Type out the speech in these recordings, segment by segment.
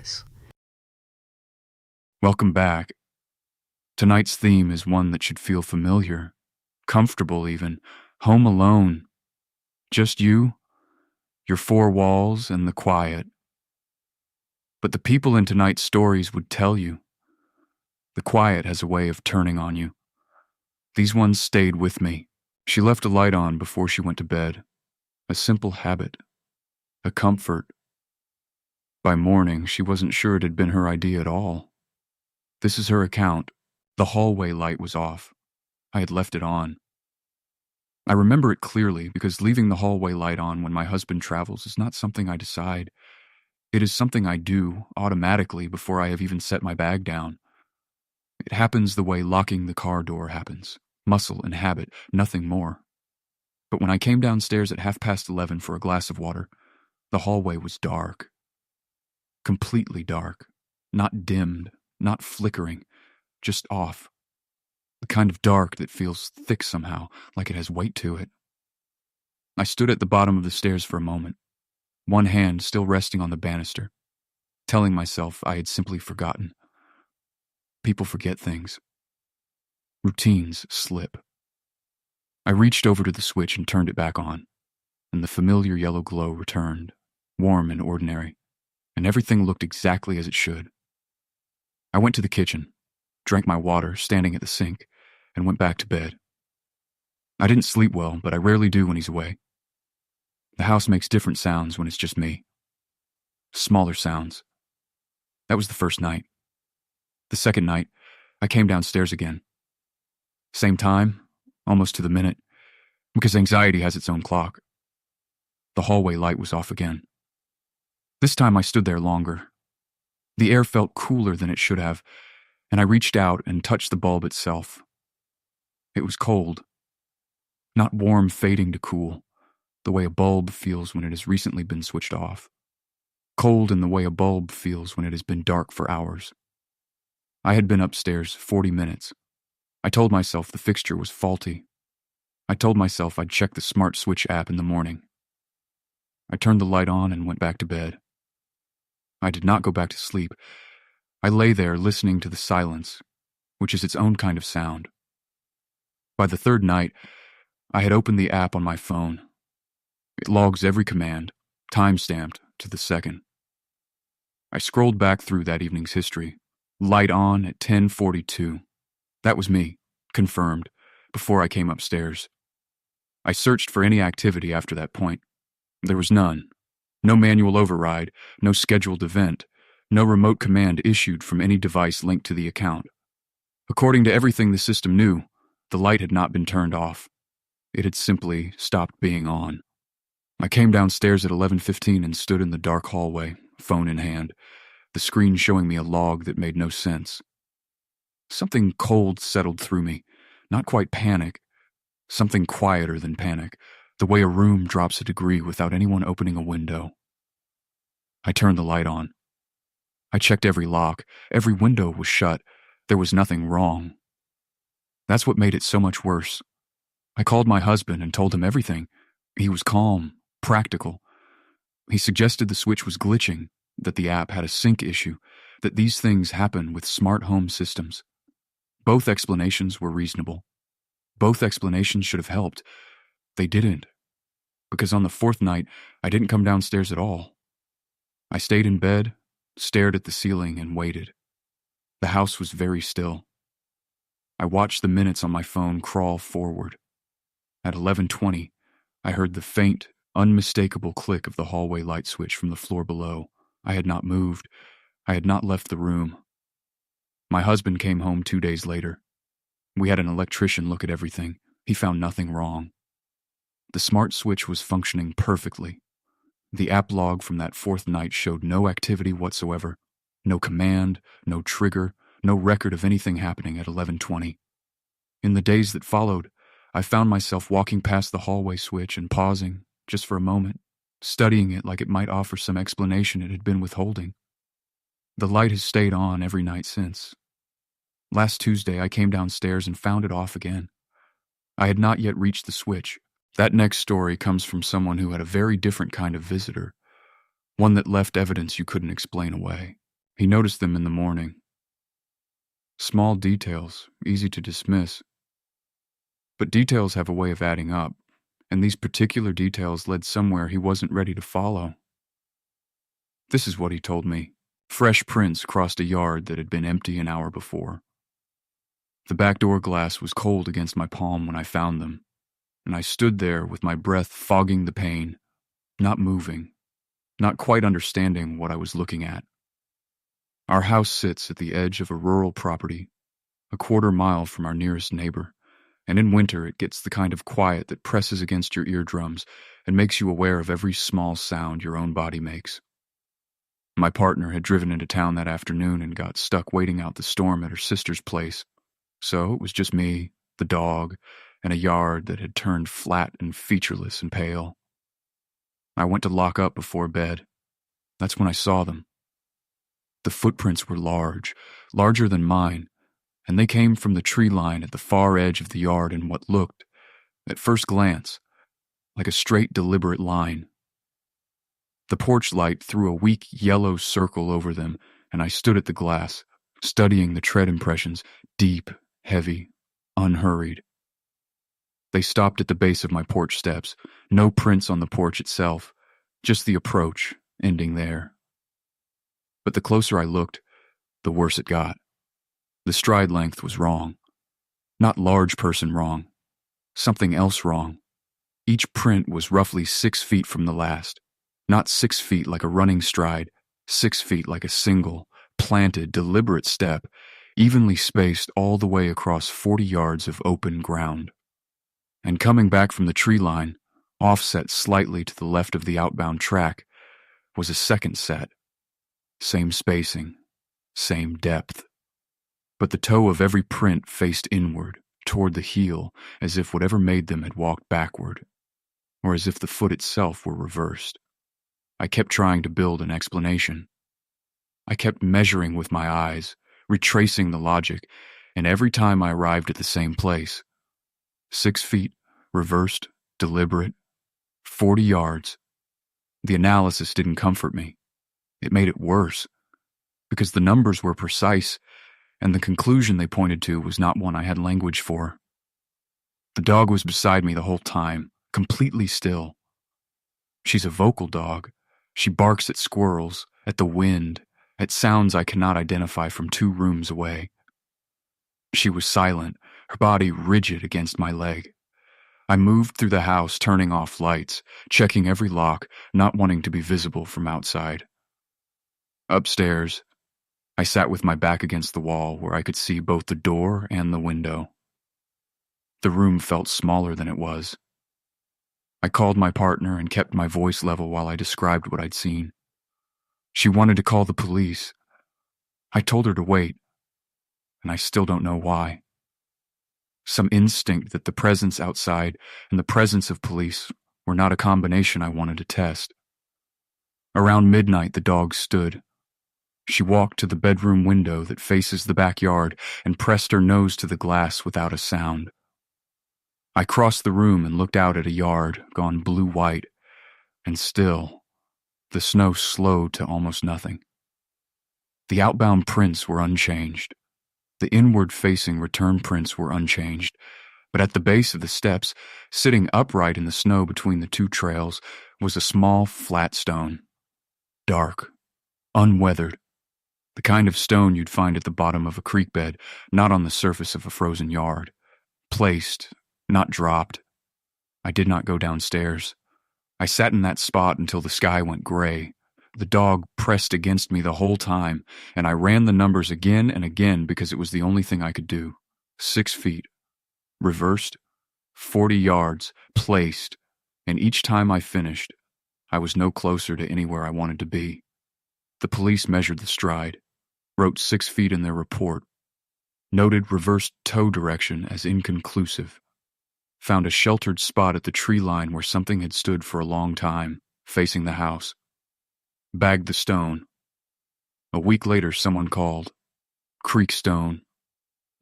was. Welcome back. Tonight's theme is one that should feel familiar, comfortable even, home alone. Just you, your four walls, and the quiet. But the people in tonight's stories would tell you. The quiet has a way of turning on you. These ones stayed with me. She left a light on before she went to bed. A simple habit. A comfort. By morning, she wasn't sure it had been her idea at all. This is her account. The hallway light was off. I had left it on. I remember it clearly because leaving the hallway light on when my husband travels is not something I decide. It is something I do automatically before I have even set my bag down. It happens the way locking the car door happens. Muscle and habit, nothing more. But when I came downstairs at 11:30 for a glass of water, the hallway was dark. Completely dark. Not dimmed, not flickering, just off. The kind of dark that feels thick somehow, like it has weight to it. I stood at the bottom of the stairs for a moment, one hand still resting on the banister, telling myself I had simply forgotten. People forget things. Routines slip. I reached over to the switch and turned it back on, and the familiar yellow glow returned, warm and ordinary, and everything looked exactly as it should. I went to the kitchen, drank my water standing at the sink, and went back to bed. I didn't sleep well, but I rarely do when he's away. The house makes different sounds when it's just me. Smaller sounds. That was the first night. The second night, I came downstairs again. Same time, almost to the minute, because anxiety has its own clock. The hallway light was off again. This time I stood there longer. The air felt cooler than it should have, and I reached out and touched the bulb itself. It was cold. Not warm fading to cool, the way a bulb feels when it has recently been switched off. Cold in the way a bulb feels when it has been dark for hours. I had been upstairs 40 minutes. I told myself the fixture was faulty. I told myself I'd check the smart switch app in the morning. I turned the light on and went back to bed. I did not go back to sleep. I lay there listening to the silence, which is its own kind of sound. By the third night, I had opened the app on my phone. It logs every command, time-stamped to the second. I scrolled back through that evening's history. Light on at 10:42. That was me, confirmed, before I came upstairs. I searched for any activity after that point. There was none. No manual override, no scheduled event, no remote command issued from any device linked to the account. According to everything the system knew, the light had not been turned off. It had simply stopped being on. I came downstairs at 11:15 and stood in the dark hallway, phone in hand, the screen showing me a log that made no sense. Something cold settled through me, not quite panic, something quieter than panic, the way a room drops a degree without anyone opening a window. I turned the light on. I checked every lock. Every window was shut. There was nothing wrong. That's what made it so much worse. I called my husband and told him everything. He was calm, practical. He suggested the switch was glitching, that the app had a sync issue, that these things happen with smart home systems. Both explanations were reasonable. Both explanations should have helped. They didn't. Because on the fourth night, I didn't come downstairs at all. I stayed in bed, stared at the ceiling, and waited. The house was very still. I watched the minutes on my phone crawl forward. At 11:20, I heard the faint, unmistakable click of the hallway light switch from the floor below. I had not moved. I had not left the room. My husband came home 2 days later. We had an electrician look at everything. He found nothing wrong. The smart switch was functioning perfectly. The app log from that fourth night showed no activity whatsoever, no command, no trigger, no record of anything happening at 11:20. In the days that followed, I found myself walking past the hallway switch and pausing, just for a moment, studying it like it might offer some explanation it had been withholding. The light has stayed on every night since. Last Tuesday, I came downstairs and found it off again. I had not yet reached the switch. That next story comes from someone who had a very different kind of visitor, one that left evidence you couldn't explain away. He noticed them in the morning. Small details, easy to dismiss. But details have a way of adding up, and these particular details led somewhere he wasn't ready to follow. This is what he told me. Fresh prints crossed a yard that had been empty an hour before. The back door glass was cold against my palm when I found them, and I stood there with my breath fogging the pain, not moving, not quite understanding what I was looking at. Our house sits at the edge of a rural property, a quarter-mile from our nearest neighbor, and in winter it gets the kind of quiet that presses against your eardrums and makes you aware of every small sound your own body makes. My partner had driven into town that afternoon and got stuck waiting out the storm at her sister's place, so it was just me, the dog, and a yard that had turned flat and featureless and pale. I went to lock up before bed. That's when I saw them. The footprints were large, larger than mine, and they came from the tree line at the far edge of the yard in what looked, at first glance, like a straight, deliberate line. The porch light threw a weak yellow circle over them, and I stood at the glass, studying the tread impressions, deep, heavy, unhurried. They stopped at the base of my porch steps, no prints on the porch itself, just the approach, ending there. But the closer I looked, the worse it got. The stride length was wrong. Not large person wrong. Something else wrong. Each print was roughly 6 feet from the last. Not 6 feet like a running stride, 6 feet like a single, planted, deliberate step, evenly spaced all the way across 40 yards of open ground. And coming back from the tree line, offset slightly to the left of the outbound track, was a second set. Same spacing, same depth. But the toe of every print faced inward, toward the heel, as if whatever made them had walked backward, or as if the foot itself were reversed. I kept trying to build an explanation. I kept measuring with my eyes, retracing the logic, and every time I arrived at the same place. 6 feet, reversed, deliberate, 40 yards. The analysis didn't comfort me. It made it worse, because the numbers were precise, and the conclusion they pointed to was not one I had language for. The dog was beside me the whole time, completely still. She's a vocal dog. She barks at squirrels, at the wind, at sounds I cannot identify from 2 rooms away. She was silent, her body rigid against my leg. I moved through the house, turning off lights, checking every lock, not wanting to be visible from outside. Upstairs, I sat with my back against the wall where I could see both the door and the window. The room felt smaller than it was. I called my partner and kept my voice level while I described what I'd seen. She wanted to call the police. I told her to wait, and I still don't know why. Some instinct that the presence outside and the presence of police were not a combination I wanted to test. Around midnight, the dog stood. She walked to the bedroom window that faces the backyard and pressed her nose to the glass without a sound. I crossed the room and looked out at a yard gone blue-white, and still, the snow slowed to almost nothing. The outbound prints were unchanged. The inward-facing return prints were unchanged, but at the base of the steps, sitting upright in the snow between the 2 trails, was a small, flat stone. Dark, unweathered, the kind of stone you'd find at the bottom of a creek bed, not on the surface of a frozen yard. Placed, not dropped. I did not go downstairs. I sat in that spot until the sky went gray. The dog pressed against me the whole time, and I ran the numbers again and again because it was the only thing I could do. 6 feet. Reversed. 40 yards. Placed. And each time I finished, I was no closer to anywhere I wanted to be. The police measured the stride, wrote 6 feet in their report, noted reversed toe direction as inconclusive, found a sheltered spot at the tree line where something had stood for a long time, facing the house, bagged the stone. A week later, someone called. Creek stone.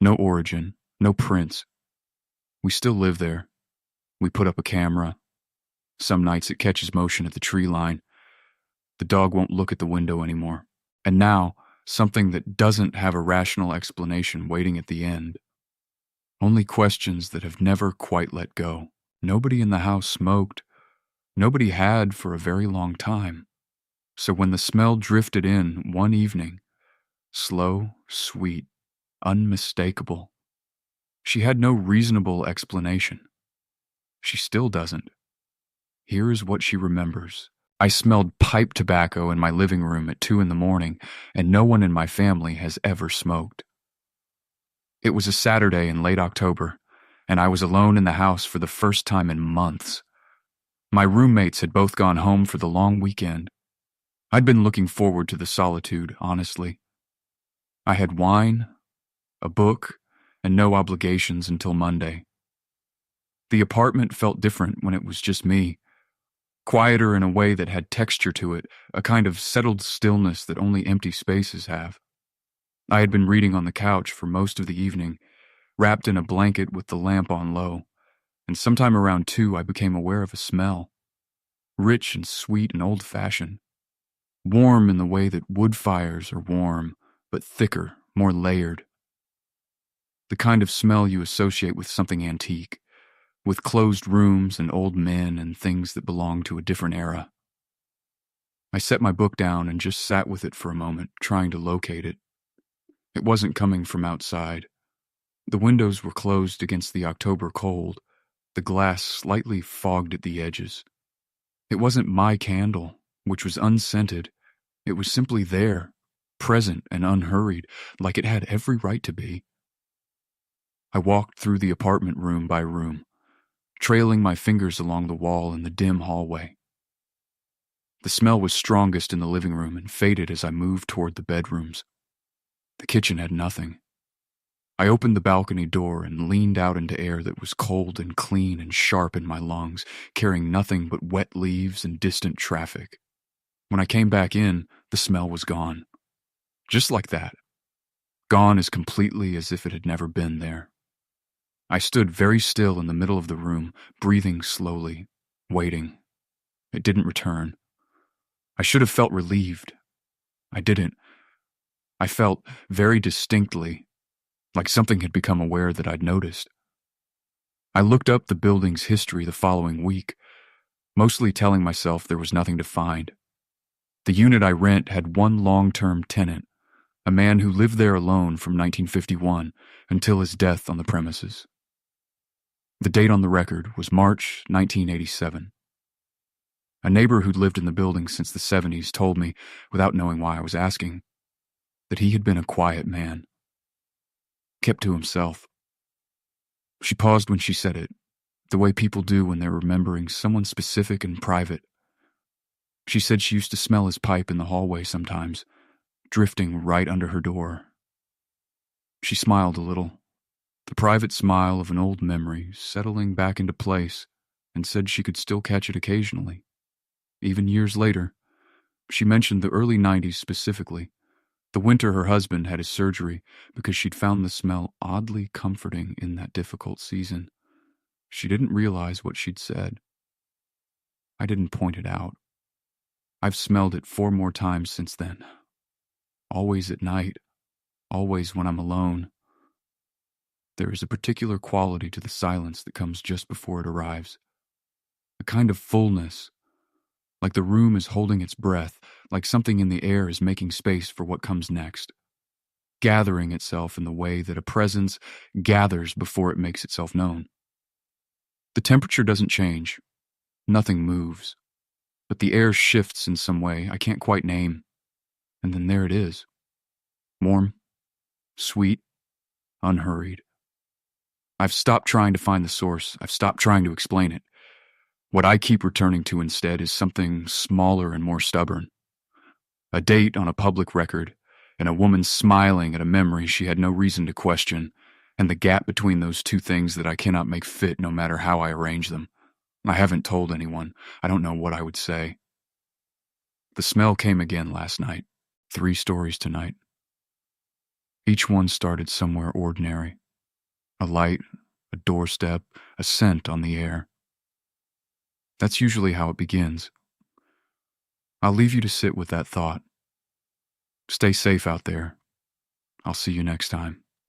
No origin, no prints. We still live there. We put up a camera. Some nights it catches motion at the tree line. The dog won't look at the window anymore. And now, something that doesn't have a rational explanation waiting at the end. Only questions that have never quite let go. Nobody in the house smoked. Nobody had for a very long time. So when the smell drifted in one evening, slow, sweet, unmistakable, she had no reasonable explanation. She still doesn't. Here is what she remembers. I smelled pipe tobacco in my living room at 2 a.m, and no one in my family has ever smoked. It was a Saturday in late October, and I was alone in the house for the first time in months. My roommates had both gone home for the long weekend. I'd been looking forward to the solitude, honestly. I had wine, a book, and no obligations until Monday. The apartment felt different when it was just me. Quieter in a way that had texture to it, a kind of settled stillness that only empty spaces have. I had been reading on the couch for most of the evening, wrapped in a blanket with the lamp on low, and sometime around 2 I became aware of a smell. Rich and sweet and old-fashioned. Warm in the way that wood fires are warm, but thicker, more layered. The kind of smell you associate with something antique, with closed rooms and old men and things that belong to a different era. I set my book down and just sat with it for a moment, trying to locate it. It wasn't coming from outside. The windows were closed against the October cold, the glass slightly fogged at the edges. It wasn't my candle, which was unscented. It was simply there, present and unhurried, like it had every right to be. I walked through the apartment room by room, trailing my fingers along the wall in the dim hallway. The smell was strongest in the living room and faded as I moved toward the bedrooms. The kitchen had nothing. I opened the balcony door and leaned out into air that was cold and clean and sharp in my lungs, carrying nothing but wet leaves and distant traffic. When I came back in, the smell was gone. Just like that. Gone as completely as if it had never been there. I stood very still in the middle of the room, breathing slowly, waiting. It didn't return. I should have felt relieved. I didn't. I felt very distinctly, like something had become aware that I'd noticed. I looked up the building's history the following week, mostly telling myself there was nothing to find. The unit I rent had one long-term tenant, a man who lived there alone from 1951 until his death on the premises. The date on the record was March 1987. A neighbor who'd lived in the building since the 70s told me, without knowing why I was asking, that he had been a quiet man. Kept to himself. She paused when she said it, the way people do when they're remembering someone specific and private. She said she used to smell his pipe in the hallway sometimes, drifting right under her door. She smiled a little, the private smile of an old memory settling back into place, and said she could still catch it occasionally. Even years later, she mentioned the early 90s specifically, the winter her husband had his surgery, because she'd found the smell oddly comforting in that difficult season. She didn't realize what she'd said. I didn't point it out. I've smelled it 4 more times since then. Always at night, always when I'm alone. There is a particular quality to the silence that comes just before it arrives. A kind of fullness, like the room is holding its breath, like something in the air is making space for what comes next, gathering itself in the way that a presence gathers before it makes itself known. The temperature doesn't change. Nothing moves. But the air shifts in some way I can't quite name. And then there it is. Warm, sweet, unhurried. I've stopped trying to find the source. I've stopped trying to explain it. What I keep returning to instead is something smaller and more stubborn. A date on a public record, and a woman smiling at a memory she had no reason to question, and the gap between those two things that I cannot make fit no matter how I arrange them. I haven't told anyone. I don't know what I would say. The smell came again last night. 3 stories tonight. Each one started somewhere ordinary. A light, a doorstep, a scent on the air. That's usually how it begins. I'll leave you to sit with that thought. Stay safe out there. I'll see you next time.